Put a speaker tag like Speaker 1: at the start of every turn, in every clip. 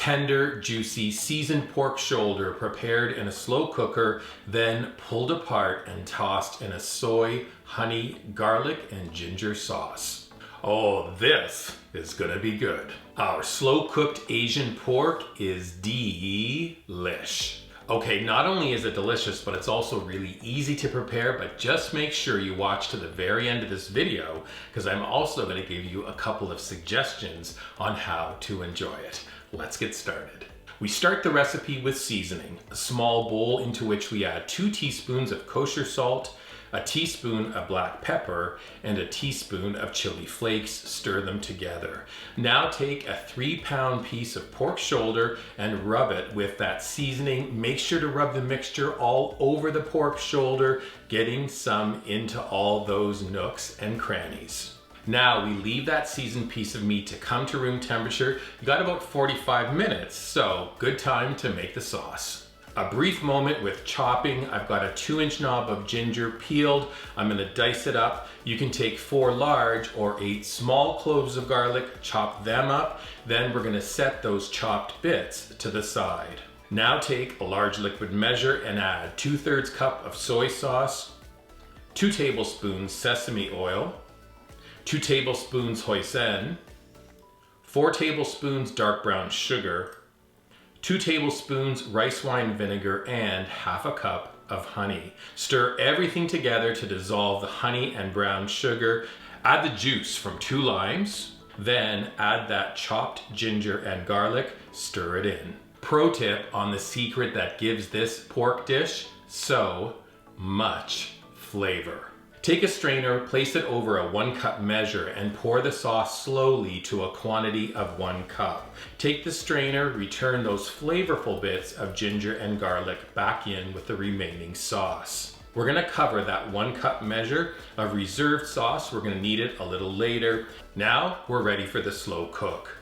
Speaker 1: Tender, juicy, seasoned pork shoulder prepared in a slow cooker, then pulled apart and tossed in a soy, honey, garlic, and ginger sauce. Oh, this is gonna be good. Our slow cooked Asian pork is delish. Okay, not only is it delicious, but it's also really easy to prepare, but just make sure you watch to the very end of this video, because I'm also gonna give you a couple of suggestions on how to enjoy it. Let's get started. We start the recipe with seasoning, a small bowl into which we add 2 teaspoons of kosher salt, a teaspoon of black pepper, and a teaspoon of chili flakes. Stir them together. Now take a 3-pound piece of pork shoulder and rub it with that seasoning. Make sure to rub the mixture all over the pork shoulder, getting some into all those nooks and crannies. Now we leave that seasoned piece of meat to come to room temperature. You got about 45 minutes, so good time to make the sauce. A brief moment with chopping. I've got a 2-inch knob of ginger peeled. I'm gonna dice it up. You can take 4 large or 8 small cloves of garlic, chop them up. Then we're gonna set those chopped bits to the side. Now take a large liquid measure and add 2/3 cup of soy sauce, 2 tablespoons sesame oil, 2 tablespoons hoisin, 4 tablespoons dark brown sugar, 2 tablespoons rice wine vinegar, and 1/2 cup of honey. Stir everything together to dissolve the honey and brown sugar. Add the juice from 2 limes, then add that chopped ginger and garlic. Stir it in. Pro tip on the secret that gives this pork dish so much flavor. Take a strainer, place it over a 1-cup measure, and pour the sauce slowly to a quantity of 1 cup. Take the strainer, return those flavorful bits of ginger and garlic back in with the remaining sauce. We're gonna cover that 1-cup measure of reserved sauce. We're gonna need it a little later. Now we're ready for the slow cook.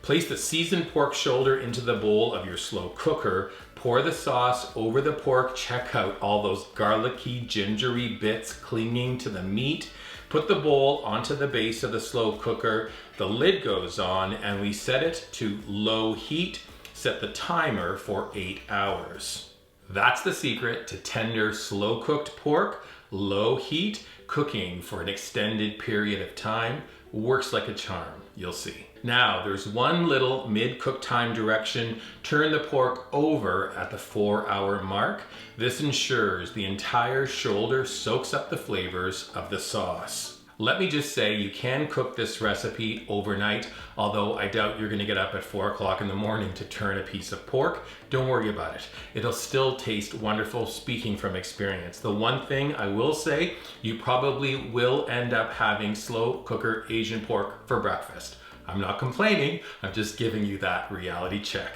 Speaker 1: Place the seasoned pork shoulder into the bowl of your slow cooker. Pour the sauce over the pork. Check out all those garlicky, gingery bits clinging to the meat. Put the bowl onto the base of the slow cooker. The lid goes on and we set it to low heat. Set the timer for 8 hours. That's the secret to tender, slow cooked pork. Low heat, cooking for an extended period of time. Works like a charm, you'll see. Now, there's one little mid-cook time direction. Turn the pork over at the 4-hour mark. This ensures the entire shoulder soaks up the flavors of the sauce. Let me just say, you can cook this recipe overnight, although I doubt you're gonna get up at 4 o'clock in the morning to turn a piece of pork. Don't worry about it. It'll still taste wonderful, speaking from experience. The one thing I will say, you probably will end up having slow cooker Asian pork for breakfast. I'm not complaining, I'm just giving you that reality check.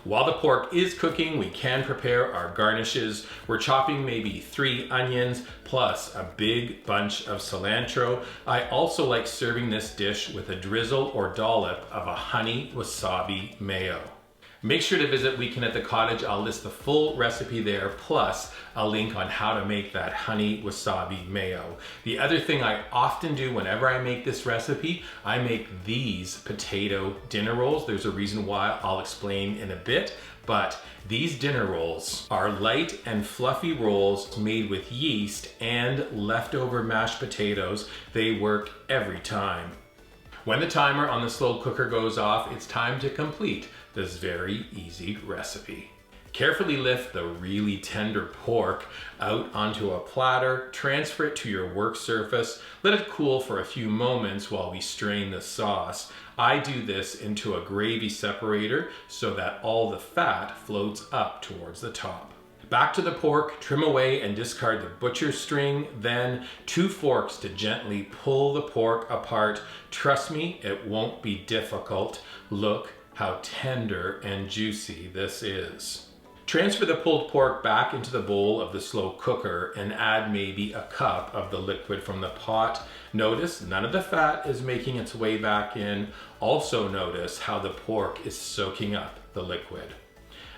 Speaker 1: While the pork is cooking, we can prepare our garnishes. We're chopping maybe 3 onions plus a big bunch of cilantro. I also like serving this dish with a drizzle or dollop of a honey wasabi mayo. Make sure to visit Weeknight at the Cottage. I'll list the full recipe there, plus a link on how to make that honey wasabi mayo. The other thing I often do whenever I make this recipe, I make these potato dinner rolls. There's a reason why I'll explain in a bit, but these dinner rolls are light and fluffy rolls made with yeast and leftover mashed potatoes. They work every time. When the timer on the slow cooker goes off, it's time to complete this very easy recipe. Carefully lift the really tender pork out onto a platter, transfer it to your work surface, let it cool for a few moments while we strain the sauce. I do this into a gravy separator so that all the fat floats up towards the top. Back to the pork, trim away and discard the butcher string, then 2 forks to gently pull the pork apart. Trust me, it won't be difficult. Look how tender and juicy this is. Transfer the pulled pork back into the bowl of the slow cooker and add maybe a cup of the liquid from the pot. Notice none of the fat is making its way back in. Also notice how the pork is soaking up the liquid.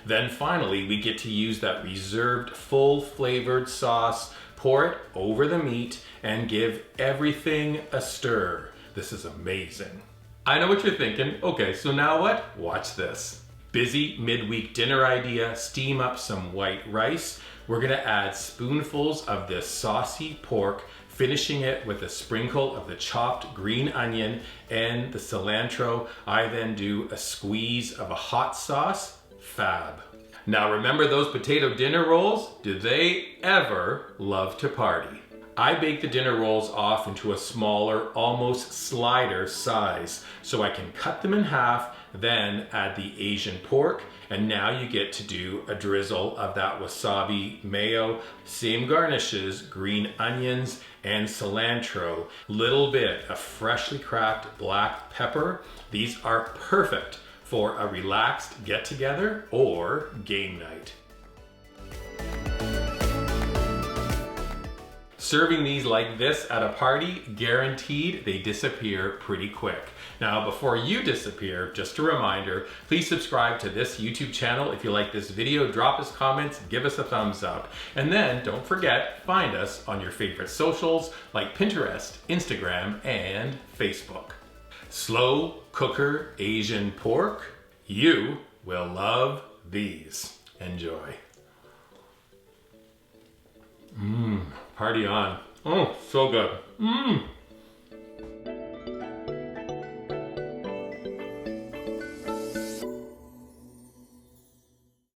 Speaker 1: Then finally, we get to use that reserved full flavored sauce, pour it over the meat, and give everything a stir. This is amazing. I know what you're thinking. Okay, so now what? Watch this. Busy midweek dinner idea, steam up some white rice. We're gonna add spoonfuls of this saucy pork, finishing it with a sprinkle of the chopped green onion and the cilantro. I then do a squeeze of a hot sauce. Fab. Now remember those potato dinner rolls? Do they ever love to party? I bake the dinner rolls off into a smaller, almost slider size, so I can cut them in half, then add the Asian pork, and now you get to do a drizzle of that wasabi mayo, same garnishes, green onions, and cilantro, little bit of freshly cracked black pepper. These are perfect for a relaxed get-together or game night. Serving these like this at a party, guaranteed they disappear pretty quick. Now, before you disappear, just a reminder, please subscribe to this YouTube channel. If you like this video, drop us comments, give us a thumbs up. And then don't forget, find us on your favorite socials like Pinterest, Instagram, and Facebook. Slow cooker Asian pork. You will love these. Enjoy. Party on. Oh, so good.